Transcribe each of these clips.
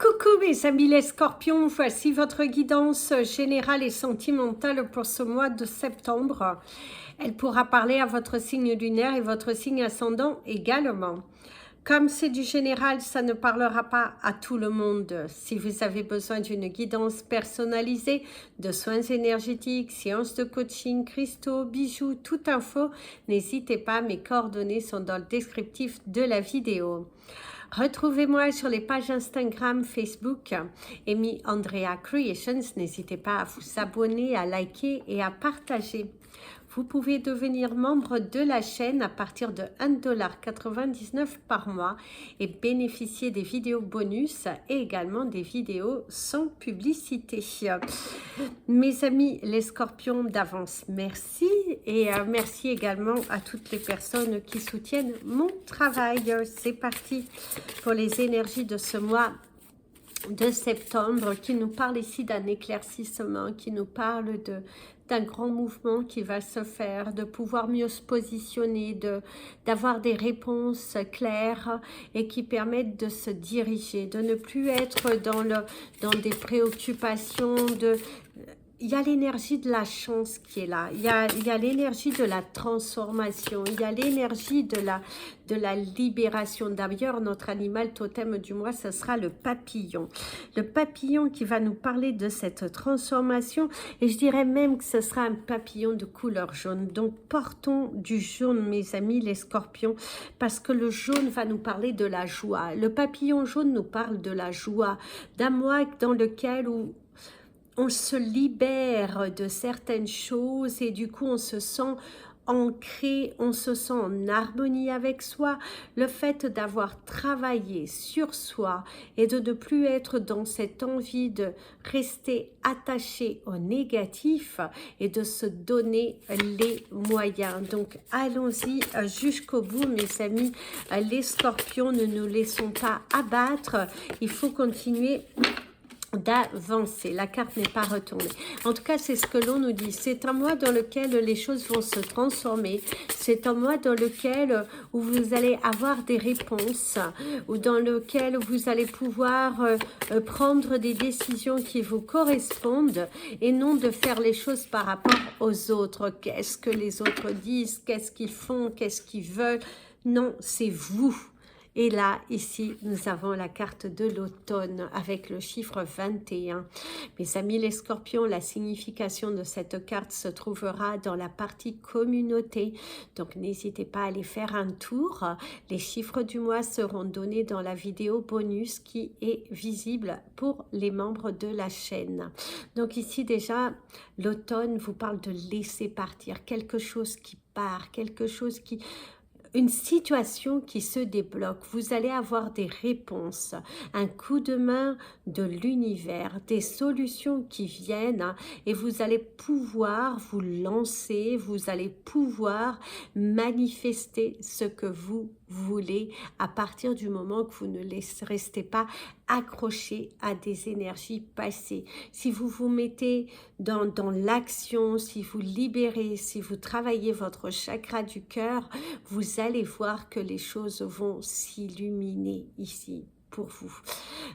Coucou mes amis les scorpions, voici votre guidance générale et sentimentale pour ce mois de septembre. Elle pourra parler à votre signe lunaire et votre signe ascendant également. Comme c'est du général, ça ne parlera pas à tout le monde. Si vous avez besoin d'une guidance personnalisée, de soins énergétiques, séances de coaching, cristaux, bijoux, toute info, n'hésitez pas, mes coordonnées sont dans le descriptif de la vidéo. Retrouvez-moi sur les pages Instagram, Facebook, Amy Andrea Creations. N'hésitez pas à vous abonner, à liker et à partager. Vous pouvez devenir membre de la chaîne à partir de 1,99 $ par mois et bénéficier des vidéos bonus et également des vidéos sans publicité. Mes amis les scorpions d'avance, merci et merci également à toutes les personnes qui soutiennent mon travail. C'est parti pour les énergies de ce mois de septembre qui nous parle ici d'un éclaircissement, qui nous parle d'un grand mouvement qui va se faire, de pouvoir mieux se positionner, d'avoir des réponses claires et qui permettent de se diriger, de ne plus être dans des préoccupations il y a l'énergie de la chance qui est là, il y a l'énergie de la transformation, il y a l'énergie de la libération. D'ailleurs, notre animal totem du mois, ce sera le papillon. Le papillon qui va nous parler de cette transformation et je dirais même que ce sera un papillon de couleur jaune. Donc, portons du jaune, mes amis les scorpions, parce que le jaune va nous parler de la joie. Le papillon jaune nous parle de la joie, d'un mois dans lequel on se libère de certaines choses et du coup on se sent ancré, on se sent en harmonie avec soi. Le fait d'avoir travaillé sur soi et de ne plus être dans cette envie de rester attaché au négatif et de se donner les moyens. Donc allons-y jusqu'au bout mes amis, les scorpions, ne nous laissons pas abattre, il faut continuer d'avancer. La carte n'est pas retournée. En tout cas, c'est ce que l'on nous dit. C'est un mois dans lequel les choses vont se transformer. C'est un mois dans lequel où vous allez avoir des réponses, ou dans lequel vous allez pouvoir prendre des décisions qui vous correspondent et non de faire les choses par rapport aux autres. Qu'est-ce que les autres disent? Qu'est-ce qu'ils font? Qu'est-ce qu'ils veulent? Non, c'est vous. Et là, ici, nous avons la carte de l'automne avec le chiffre 21. Mes amis les scorpions, la signification de cette carte se trouvera dans la partie communauté. Donc, n'hésitez pas à aller faire un tour. Les chiffres du mois seront donnés dans la vidéo bonus qui est visible pour les membres de la chaîne. Donc, ici, déjà, l'automne vous parle de laisser partir quelque chose qui part, quelque chose qui... Une situation qui se débloque, vous allez avoir des réponses, un coup de main de l'univers, des solutions qui viennent et vous allez pouvoir vous lancer, vous allez pouvoir manifester ce que vous voulez à partir du moment que vous ne restez pas accroché à des énergies passées. Si vous vous mettez dans l'action, si vous libérez, si vous travaillez votre chakra du cœur, vous allez voir que les choses vont s'illuminer ici pour vous.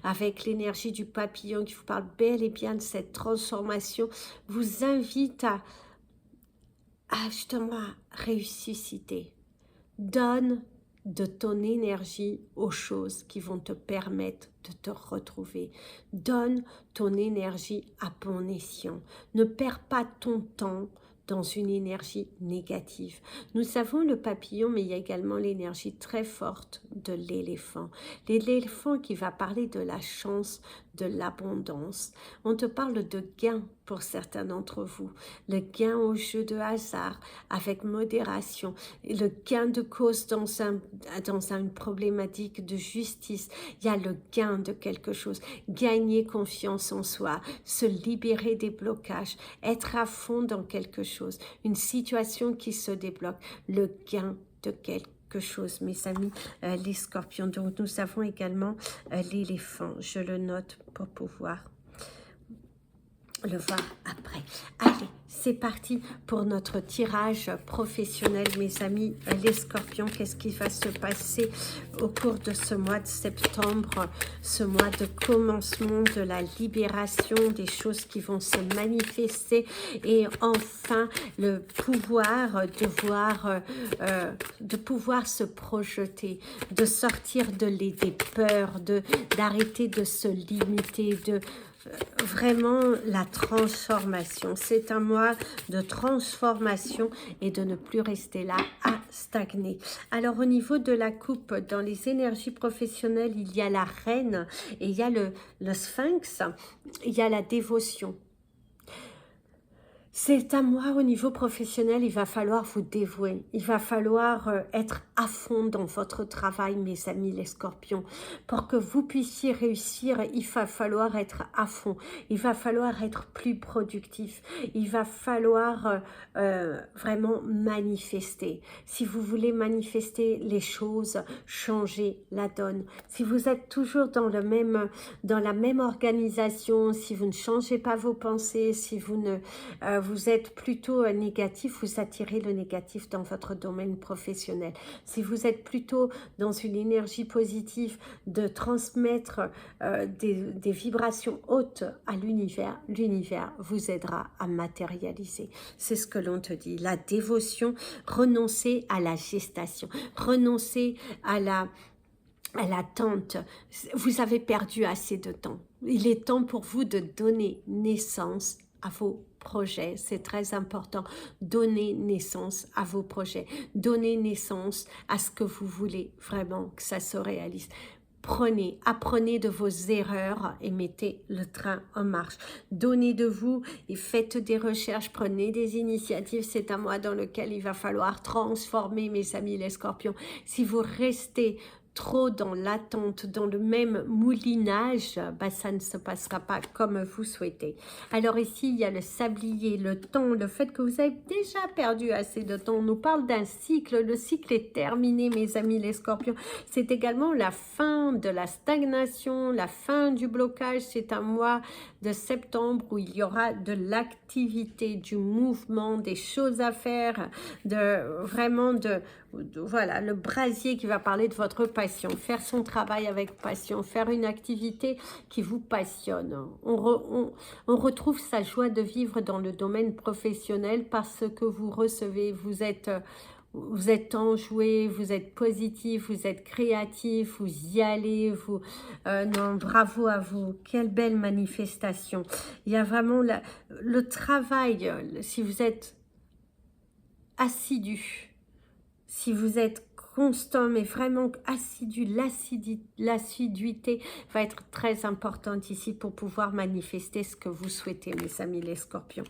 Avec l'énergie du papillon qui vous parle bel et bien de cette transformation, vous invite à justement ressusciter. Donne de ton énergie aux choses qui vont te permettre de te retrouver. Donne ton énergie à bon escient. Ne perds pas ton temps dans une énergie négative. Nous avons le papillon, mais il y a également l'énergie très forte de l'éléphant. L'éléphant qui va parler de la chance, de l'abondance. On te parle de gain pour certains d'entre vous. Le gain au jeu de hasard avec modération. Le gain de cause dans une problématique de justice. Il y a le gain de quelque chose. Gagner confiance en soi. Se libérer des blocages. Être à fond dans quelque chose. Une situation qui se débloque. Le gain de quelque chose, mes amis, les scorpions. Donc, nous avons également l'éléphant. Je le note pour pouvoir le voir après. Allez, C'est parti pour notre tirage professionnel, mes amis, les scorpions. Qu'est-ce qui va se passer au cours de ce mois de septembre, ce mois de commencement de la libération, des choses qui vont se manifester et enfin le pouvoir de pouvoir se projeter, de sortir des peurs, d'arrêter de se limiter, de vraiment la transformation. C'est un mois de transformation et de ne plus rester là à stagner. Alors au niveau de la coupe, dans les énergies professionnelles, il y a la reine et il y a le sphinx, il y a la dévotion. C'est un mois au niveau professionnel, il va falloir vous dévouer, il va falloir être à fond dans votre travail, mes amis les scorpions. Pour que vous puissiez réussir, il va falloir être à fond, il va falloir être plus productif, il va falloir vraiment manifester. Si vous voulez manifester les choses, changer la donne. Si vous êtes toujours dans la même organisation, si vous ne changez pas vos pensées, si vous ne... vous êtes plutôt négatif, vous attirez le négatif dans votre domaine professionnel. Si vous êtes plutôt dans une énergie positive de transmettre des vibrations hautes à l'univers, l'univers vous aidera à matérialiser. C'est ce que l'on te dit. La dévotion, renoncer à la gestation, renoncer à l'attente. Vous avez perdu assez de temps. Il est temps pour vous de donner naissance à vos projets, c'est très important. Donnez naissance à vos projets, donnez naissance à ce que vous voulez vraiment que ça se réalise. Apprenez de vos erreurs et mettez le train en marche. Donnez de vous et faites des recherches, prenez des initiatives. C'est un mois dans lequel il va falloir transformer, mes amis les scorpions. Si vous restez trop dans l'attente, dans le même moulinage, bah, ça ne se passera pas comme vous souhaitez. Alors ici, il y a le sablier, le temps, le fait que vous avez déjà perdu assez de temps. On nous parle d'un cycle, le cycle est terminé, mes amis les scorpions. C'est également la fin de la stagnation, la fin du blocage. C'est un mois de septembre où il y aura de l'activité, du mouvement, des choses à faire, voilà, le brasier qui va parler de votre passion, faire son travail avec passion, faire une activité qui vous passionne. On retrouve sa joie de vivre dans le domaine professionnel parce que vous recevez, vous êtes enjoué, vous êtes positif, vous êtes créatif, vous y allez, non, bravo à vous, quelle belle manifestation. Il y a vraiment le travail, si vous êtes assidu, si vous êtes constant, mais vraiment assidu, l'assiduité va être très importante ici pour pouvoir manifester ce que vous souhaitez, mes amis les scorpions.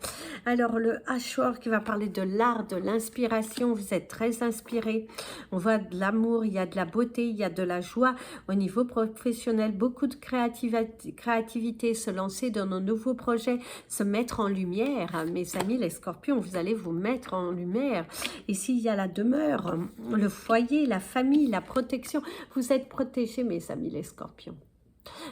Alors, le H-Word qui va parler de l'art, de l'inspiration, vous êtes très inspiré. On voit de l'amour, il y a de la beauté, il y a de la joie. Au niveau professionnel, beaucoup de créativité, se lancer dans nos nouveaux projets, se mettre en lumière. Mes amis les scorpions, vous allez vous mettre en lumière. Ici, il y a la demeure, le foyer, la famille, la protection. Vous êtes protégés, mes amis les scorpions.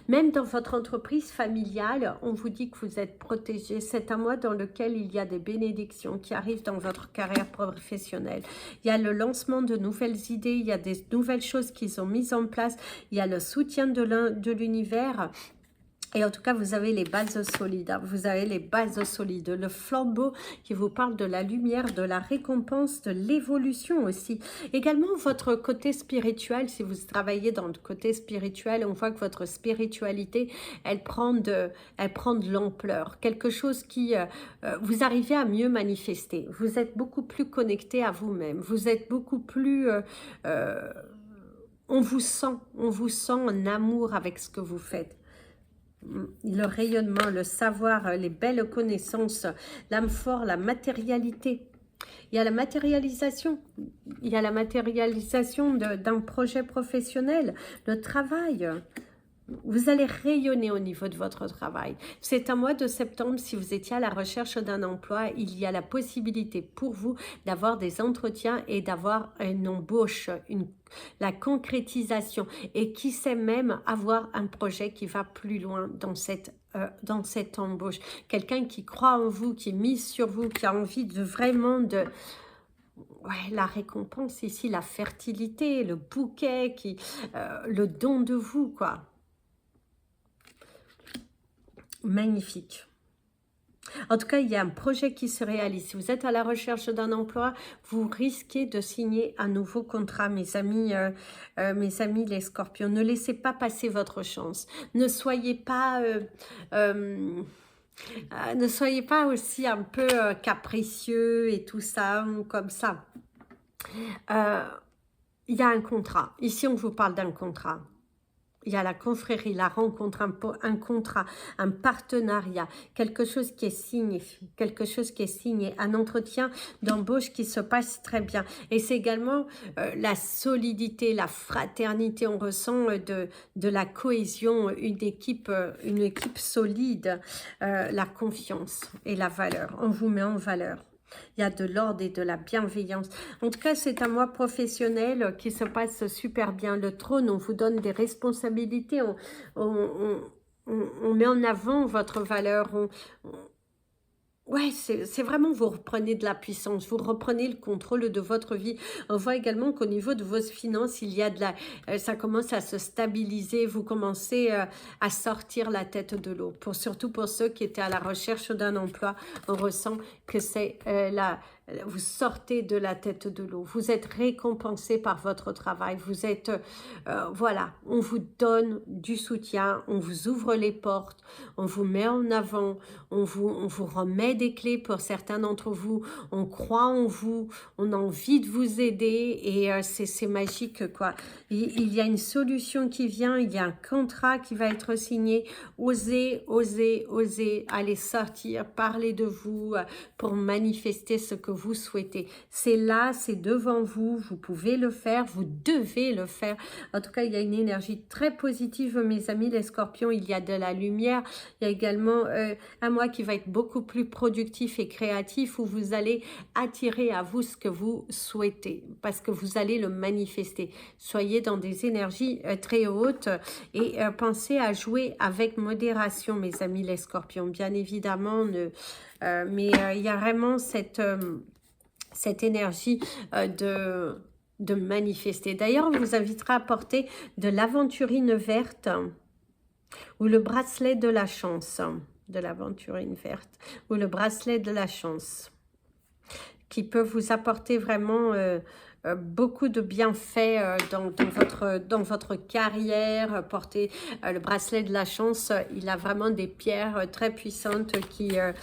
Même dans votre entreprise familiale, on vous dit que vous êtes protégés. C'est un mois dans lequel il y a des bénédictions qui arrivent dans votre carrière professionnelle. Il y a le lancement de nouvelles idées, il y a des nouvelles choses qui sont mises en place, il y a le soutien de l'univers. Et en tout cas, vous avez les bases solides, hein. Vous avez les bases solides, le flambeau qui vous parle de la lumière, de la récompense, de l'évolution aussi. Également, votre côté spirituel, si vous travaillez dans le côté spirituel, on voit que votre spiritualité, elle prend de l'ampleur. Quelque chose qui, vous arrivez à mieux manifester. Vous êtes beaucoup plus connecté à vous-même. Vous êtes beaucoup plus... on vous sent en amour avec ce que vous faites. Le rayonnement, le savoir, les belles connaissances, l'âme forte, la matérialité. Il y a la matérialisation. Il y a la matérialisation d'un projet professionnel, le travail. Vous allez rayonner au niveau de votre travail. C'est un mois de septembre, si vous étiez à la recherche d'un emploi, il y a la possibilité pour vous d'avoir des entretiens et d'avoir une embauche, la concrétisation. Et qui sait même avoir un projet qui va plus loin dans cette embauche. Quelqu'un qui croit en vous, qui mise sur vous, qui a envie de vraiment de... Ouais, la récompense ici, la fertilité, le bouquet, le don de vous, quoi. Magnifique. En tout cas, il y a un projet qui se réalise. Si vous êtes à la recherche d'un emploi, vous risquez de signer un nouveau contrat, mes amis les scorpions. Ne laissez pas passer votre chance. Ne soyez pas, ne soyez pas aussi un peu capricieux et tout ça, comme ça. Il y a un contrat. Ici, on vous parle d'un contrat. Il y a la confrérie, la rencontre, un contrat, un partenariat, quelque chose qui est signé, un entretien d'embauche qui se passe très bien. Et c'est également la solidité, la fraternité, on ressent de la cohésion, une équipe solide, la confiance et la valeur. On vous met en valeur. Il y a de l'ordre et de la bienveillance. En tout cas, c'est un mois professionnel qui se passe super bien. Le trône, on vous donne des responsabilités. On met en avant votre valeur. Ouais, c'est vraiment, vous reprenez de la puissance, vous reprenez le contrôle de votre vie. On voit également qu'au niveau de vos finances, il y a ça commence à se stabiliser, vous commencez à sortir la tête de l'eau. Surtout pour ceux qui étaient à la recherche d'un emploi, on ressent que c'est vous sortez de la tête de l'eau, vous êtes récompensé par votre travail, vous êtes, voilà, on vous donne du soutien, on vous ouvre les portes, on vous met en avant, on vous remet des clés pour certains d'entre vous, on croit en vous, on a envie de vous aider et c'est magique quoi. Il y a une solution qui vient, il y a un contrat qui va être signé, osez, osez, osez aller sortir, parler de vous pour manifester ce que vous souhaitez. C'est là, c'est devant vous, vous pouvez le faire, vous devez le faire. En tout cas, il y a une énergie très positive, mes amis les scorpions, il y a de la lumière, il y a également un mois qui va être beaucoup plus productif et créatif où vous allez attirer à vous ce que vous souhaitez parce que vous allez le manifester. Soyez dans des énergies très hautes et pensez à jouer avec modération, mes amis les scorpions. Bien évidemment, mais il y a vraiment cette énergie de manifester. D'ailleurs, on vous invitera à porter de l'aventurine verte ou le bracelet de la chance, de l'aventurine verte ou le bracelet de la chance qui peut vous apporter vraiment beaucoup de bienfaits dans votre carrière. Porter le bracelet de la chance, il a vraiment des pierres très puissantes qui, à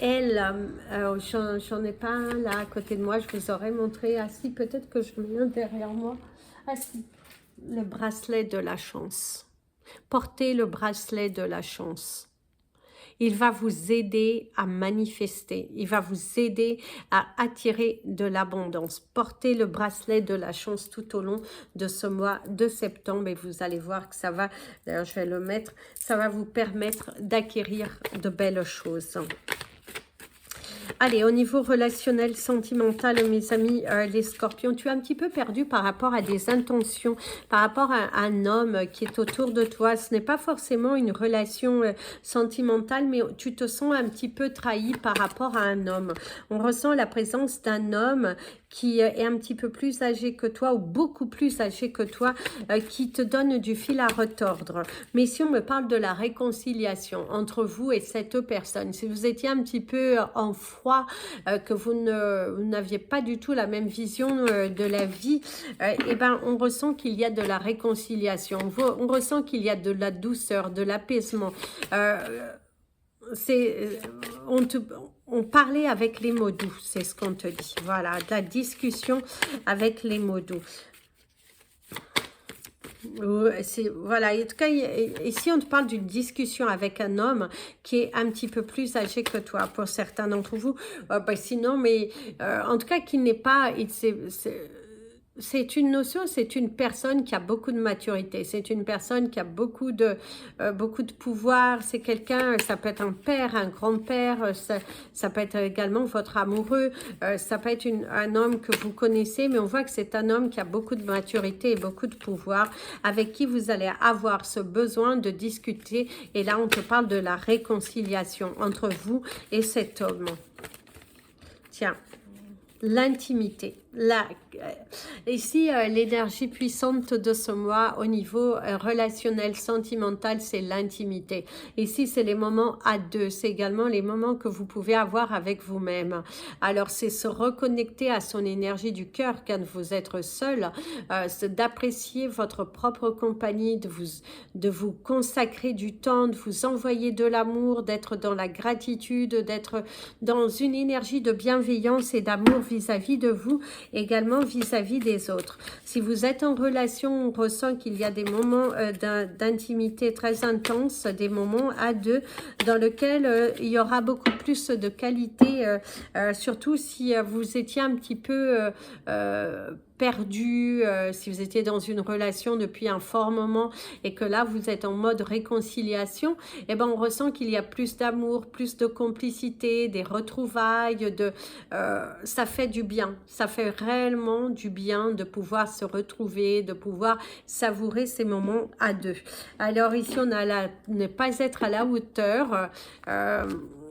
elle, j'en ai pas un là à côté de moi, je vous aurais montré, ah si, peut-être que je mets un derrière moi, ah si, le bracelet de la chance. Portez le bracelet de la chance. Il va vous aider à manifester. Il va vous aider à attirer de l'abondance. Portez le bracelet de la chance tout au long de ce mois de septembre et vous allez voir que ça va, d'ailleurs je vais le mettre, ça va vous permettre d'acquérir de belles choses. Allez, au niveau relationnel, sentimental, mes amis, les scorpions, tu es un petit peu perdu par rapport à des intentions, par rapport à un homme qui est autour de toi. Ce n'est pas forcément une relation sentimentale, mais tu te sens un petit peu trahi par rapport à un homme. On ressent la présence d'un homme qui est un petit peu plus âgé que toi ou beaucoup plus âgé que toi, qui te donne du fil à retordre. Mais si on me parle de la réconciliation entre vous et cette personne, si vous étiez un petit peu en froid, que vous n'aviez pas du tout la même vision de la vie, eh ben, on ressent qu'il y a de la réconciliation, on ressent qu'il y a de la douceur, de l'apaisement. On parlait avec les mots doux, c'est ce qu'on te dit. Voilà, de la discussion avec les mots doux. Voilà, en tout cas, ici on te parle d'une discussion avec un homme qui est un petit peu plus âgé que toi, pour certains d'entre vous. Sinon, mais en tout cas, qui n'est pas... C'est une notion, c'est une personne qui a beaucoup de maturité, c'est une personne qui a beaucoup de pouvoir, c'est quelqu'un, ça peut être un père, un grand-père, ça peut être également votre amoureux, ça peut être un homme que vous connaissez, mais on voit que c'est un homme qui a beaucoup de maturité et beaucoup de pouvoir, avec qui vous allez avoir ce besoin de discuter, et là on te parle de la réconciliation entre vous et cet homme. Tiens. L'intimité. Ici, l'énergie puissante de ce mois au niveau relationnel, sentimental, c'est l'intimité. Ici, c'est les moments à deux. C'est également les moments que vous pouvez avoir avec vous-même. Alors, c'est se reconnecter à son énergie du cœur quand vous êtes seul, c'est d'apprécier votre propre compagnie, de vous consacrer du temps, de vous envoyer de l'amour, d'être dans la gratitude, d'être dans une énergie de bienveillance et d'amour vis-à-vis de vous, également vis-à-vis des autres. Si vous êtes en relation, on ressent qu'il y a des moments d'intimité très intenses, des moments à deux, dans lesquels il y aura beaucoup plus de qualité, surtout si vous étiez un petit peu perdu, si vous étiez dans une relation depuis un fort moment et que là vous êtes en mode réconciliation, eh ben on ressent qu'il y a plus d'amour, plus de complicité, des retrouvailles, ça fait du bien, ça fait réellement du bien de pouvoir se retrouver, de pouvoir savourer ces moments à deux. Alors ici on a ne pas être à la hauteur,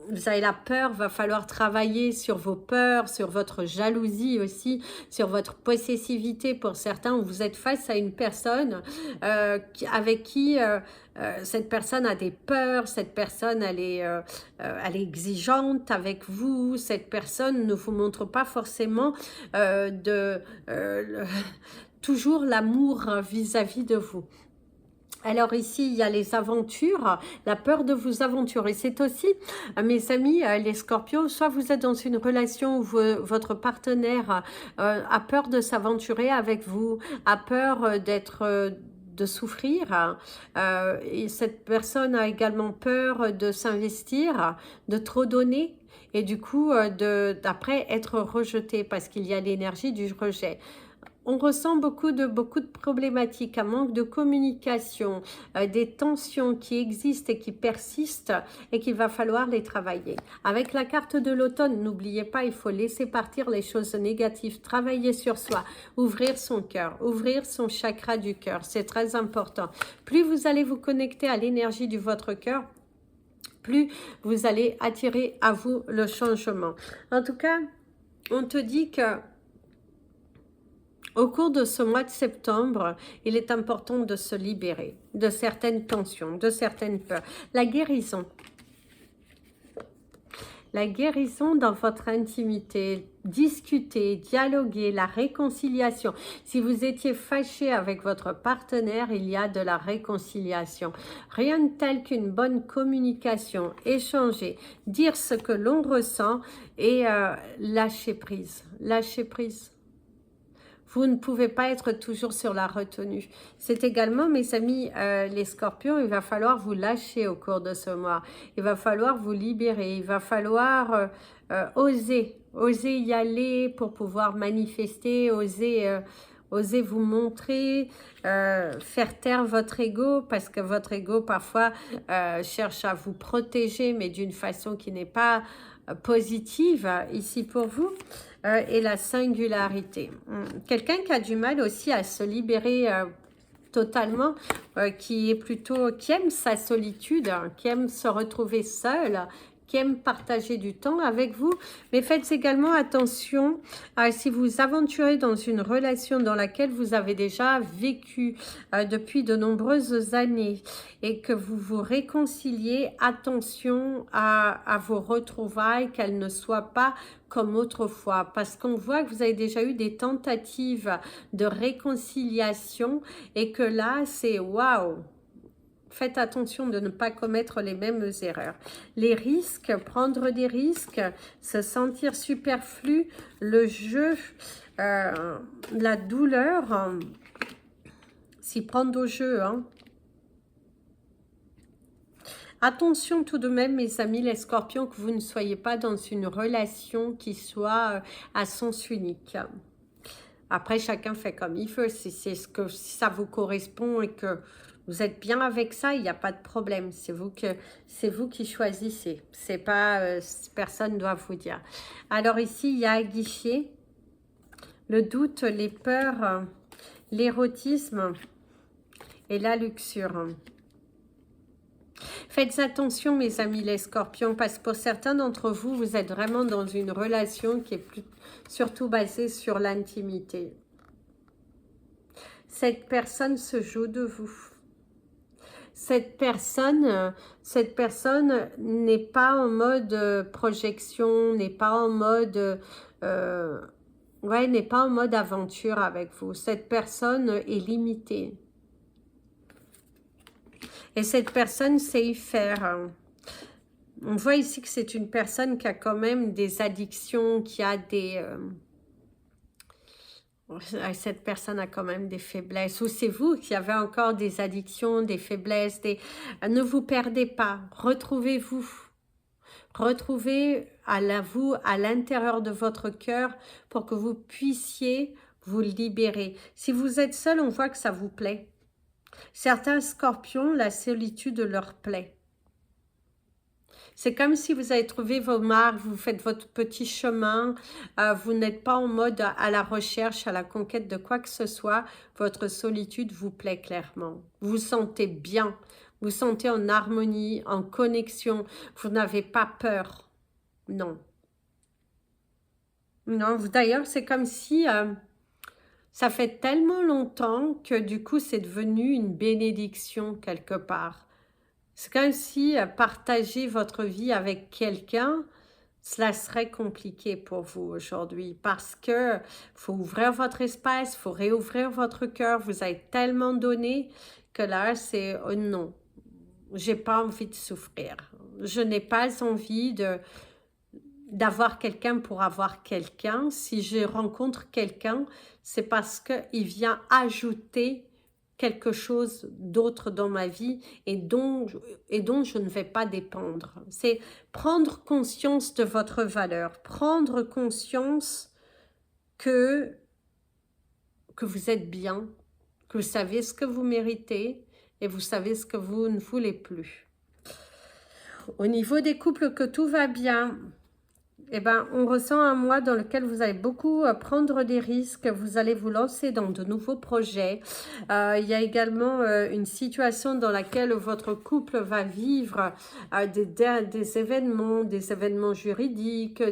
vous avez la peur, va falloir travailler sur vos peurs, sur votre jalousie aussi, sur votre possessivité pour certains, où vous êtes face à une personne avec qui cette personne a des peurs, cette personne elle est exigeante avec vous, cette personne ne vous montre pas forcément toujours l'amour vis-à-vis de vous. Alors ici, il y a les aventures, la peur de vous aventurer. C'est aussi, mes amis, les scorpions, soit vous êtes dans une relation où votre partenaire a peur de s'aventurer avec vous, a peur de souffrir. Et cette personne a également peur de s'investir, de trop donner. Et du coup, d'après être rejeté parce qu'il y a l'énergie du rejet. On ressent beaucoup de problématiques, un manque de communication, des tensions qui existent et qui persistent et qu'il va falloir les travailler. Avec la carte de l'automne, n'oubliez pas, il faut laisser partir les choses négatives, travailler sur soi, ouvrir son cœur, ouvrir son chakra du cœur, c'est très important. Plus vous allez vous connecter à l'énergie de votre cœur, plus vous allez attirer à vous le changement. En tout cas, on te dit que au cours de ce mois de septembre, il est important de se libérer de certaines tensions, de certaines peurs. La guérison dans votre intimité, discuter, dialoguer, la réconciliation. Si vous étiez fâché avec votre partenaire, il y a de la réconciliation. Rien de tel qu'une bonne communication, échanger, dire ce que l'on ressent et lâcher prise. Lâcher prise. Vous ne pouvez pas être toujours sur la retenue. C'est également, mes amis, les scorpions, il va falloir vous lâcher au cours de ce mois. Il va falloir vous libérer. Il va falloir oser y aller pour pouvoir manifester, oser vous montrer, faire taire votre ego, parce que votre ego, parfois, cherche à vous protéger, mais d'une façon qui n'est pas positive ici pour vous. Et la singularité. Quelqu'un qui a du mal aussi à se libérer totalement, qui aime sa solitude, qui aime se retrouver seul, qui aime partager du temps avec vous, mais faites également attention si vous aventurez dans une relation dans laquelle vous avez déjà vécu depuis de nombreuses années et que vous vous réconciliez, attention à vos retrouvailles, qu'elles ne soient pas comme autrefois, parce qu'on voit que vous avez déjà eu des tentatives de réconciliation et que là, c'est waouh! Faites attention de ne pas commettre les mêmes erreurs. Les risques, prendre des risques, se sentir superflu, le jeu, la douleur, s'y prendre au jeu. Attention tout de même, mes amis les scorpions, que vous ne soyez pas dans une relation qui soit à sens unique. Après, chacun fait comme il veut. Si si ça vous correspond et que vous êtes bien avec ça, il n'y a pas de problème. C'est vous qui choisissez. C'est pas, personne ne doit vous dire. Alors ici, il y a aguiché le doute, les peurs, l'érotisme et la luxure. Faites attention, mes amis les scorpions, parce que pour certains d'entre vous, vous êtes vraiment dans une relation qui est surtout basée sur l'intimité. Cette personne se joue de vous. Cette personne n'est pas en mode projection, n'est pas en mode... n'est pas en mode aventure avec vous. Cette personne est limitée. Et cette personne sait y faire. On voit ici que c'est une personne qui a quand même des addictions, qui a des... cette personne a quand même des faiblesses. Ou c'est vous qui avez encore des addictions, des faiblesses. Ne vous perdez pas. Retrouvez-vous. Retrouvez vous à l'intérieur de votre cœur pour que vous puissiez vous libérer. Si vous êtes seul, on voit que ça vous plaît. Certains scorpions, la solitude leur plaît. C'est comme si vous avez trouvé vos marques, vous faites votre petit chemin, vous n'êtes pas en mode à la recherche, à la conquête de quoi que ce soit. Votre solitude vous plaît clairement. Vous vous sentez bien, vous vous sentez en harmonie, en connexion. Vous n'avez pas peur. Non. Non, d'ailleurs, c'est comme si... ça fait tellement longtemps que du coup, c'est devenu une bénédiction quelque part. C'est comme si partager votre vie avec quelqu'un, cela serait compliqué pour vous aujourd'hui parce que faut ouvrir votre espace, faut réouvrir votre cœur. Vous avez tellement donné que là, c'est oh non, j'ai pas envie de souffrir. Je n'ai pas envie d'avoir quelqu'un pour avoir quelqu'un. Si je rencontre quelqu'un, c'est parce qu'il vient ajouter quelque chose d'autre dans ma vie et dont je ne vais pas dépendre. C'est prendre conscience de votre valeur, prendre conscience que vous êtes bien, que vous savez ce que vous méritez et vous savez ce que vous ne voulez plus. Au niveau des couples, que tout va bien. Eh ben, on ressent un mois dans lequel vous allez beaucoup prendre des risques, vous allez vous lancer dans de nouveaux projets. Il y a également une situation dans laquelle votre couple va vivre des événements juridiques,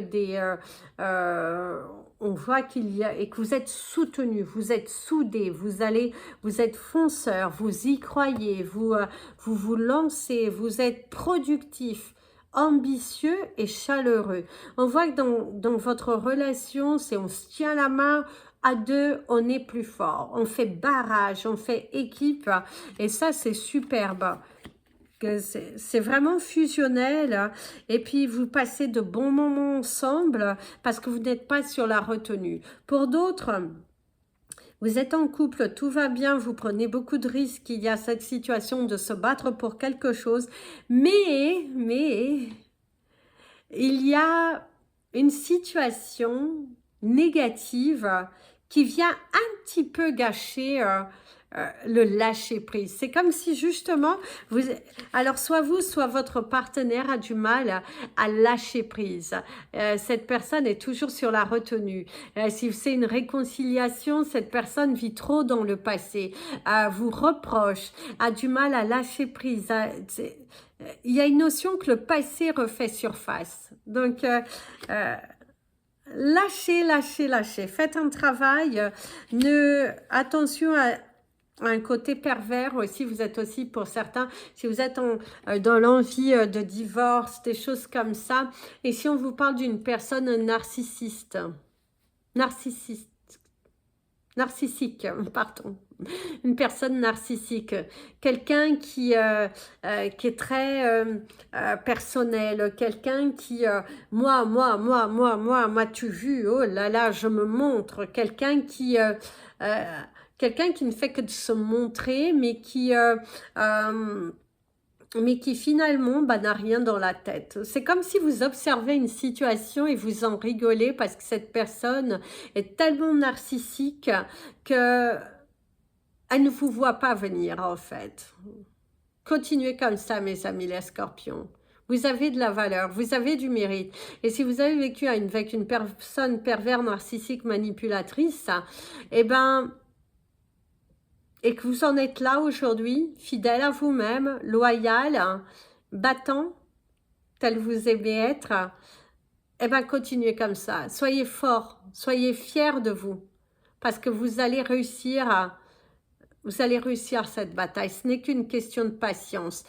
on voit qu'il y a et que vous êtes soutenu, vous êtes soudés, vous êtes fonceurs, vous y croyez, vous lancez, vous êtes productif, ambitieux et chaleureux. On voit que dans votre relation, on se tient la main, à deux, on est plus fort. On fait barrage, on fait équipe et ça, c'est superbe. C'est vraiment fusionnel et puis vous passez de bons moments ensemble parce que vous n'êtes pas sur la retenue. Pour d'autres, vous êtes en couple, tout va bien, vous prenez beaucoup de risques, il y a cette situation de se battre pour quelque chose, mais il y a une situation négative qui vient un petit peu gâcher le lâcher prise. C'est comme si justement, alors soit vous, soit votre partenaire a du mal à lâcher prise. Cette personne est toujours sur la retenue. Si c'est une réconciliation, cette personne vit trop dans le passé, vous reproche, a du mal à lâcher prise. Il y a une notion que le passé refait surface. Donc, lâchez. Faites un travail. Attention à un côté pervers aussi. Vous êtes aussi, pour certains, si vous êtes dans l'envie de divorce, des choses comme ça. Et si on vous parle d'une personne narcissique, pardon. Une personne narcissique, quelqu'un qui est très personnel, quelqu'un qui moi, m'as-tu vu, oh là là, je me montre, quelqu'un qui ne fait que de se montrer, mais qui mais qui finalement n'a rien dans la tête. C'est comme si vous observez une situation et vous en rigolez parce que cette personne est tellement narcissique que elle ne vous voit pas venir en fait. Continuez comme ça mes amis les scorpions. Vous avez de la valeur, vous avez du mérite. Et si vous avez vécu avec une personne pervers, narcissique, manipulatrice, eh ben, et que vous en êtes là aujourd'hui, fidèle à vous-même, loyal, battant, tel vous aimez être, eh ben continuez comme ça. Soyez forts, soyez fiers de vous, parce que vous allez réussir cette bataille. Ce n'est qu'une question de patience.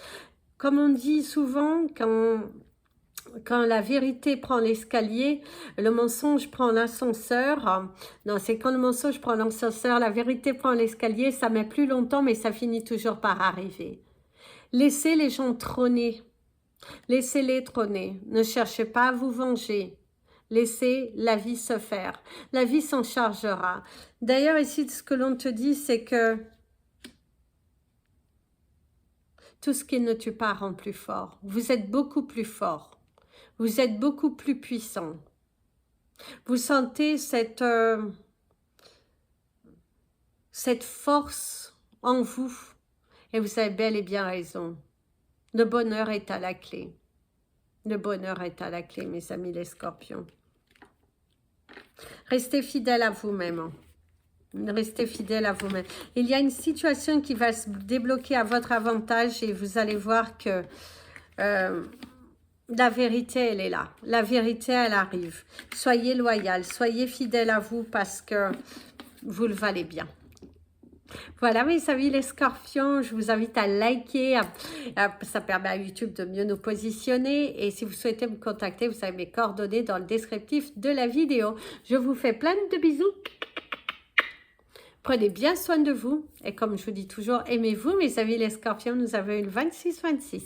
Comme on dit souvent, quand la vérité prend l'escalier, le mensonge prend l'ascenseur. Non, c'est quand le mensonge prend l'ascenseur, la vérité prend l'escalier, ça met plus longtemps, mais ça finit toujours par arriver. Laissez les gens trôner. Laissez-les trôner. Ne cherchez pas à vous venger. Laissez la vie se faire. La vie s'en chargera. D'ailleurs, ici, ce que l'on te dit, c'est que tout ce qui ne tue pas rend plus fort. Vous êtes beaucoup plus fort. Vous êtes beaucoup plus puissant. Vous sentez cette force en vous. Et vous avez bel et bien raison. Le bonheur est à la clé. Le bonheur est à la clé, mes amis les scorpions. Restez fidèles à vous-même. Restez fidèles à vous-même. Il y a une situation qui va se débloquer à votre avantage et vous allez voir que la vérité, elle est là. La vérité, elle arrive. Soyez loyal, soyez fidèles à vous parce que vous le valez bien. Voilà mes amis les scorpions, je vous invite à liker, ça permet à YouTube de mieux nous positionner et si vous souhaitez me contacter, vous avez mes coordonnées dans le descriptif de la vidéo. Je vous fais plein de bisous, prenez bien soin de vous et comme je vous dis toujours, aimez-vous mes amis les scorpions, nous avons eu le 26-26.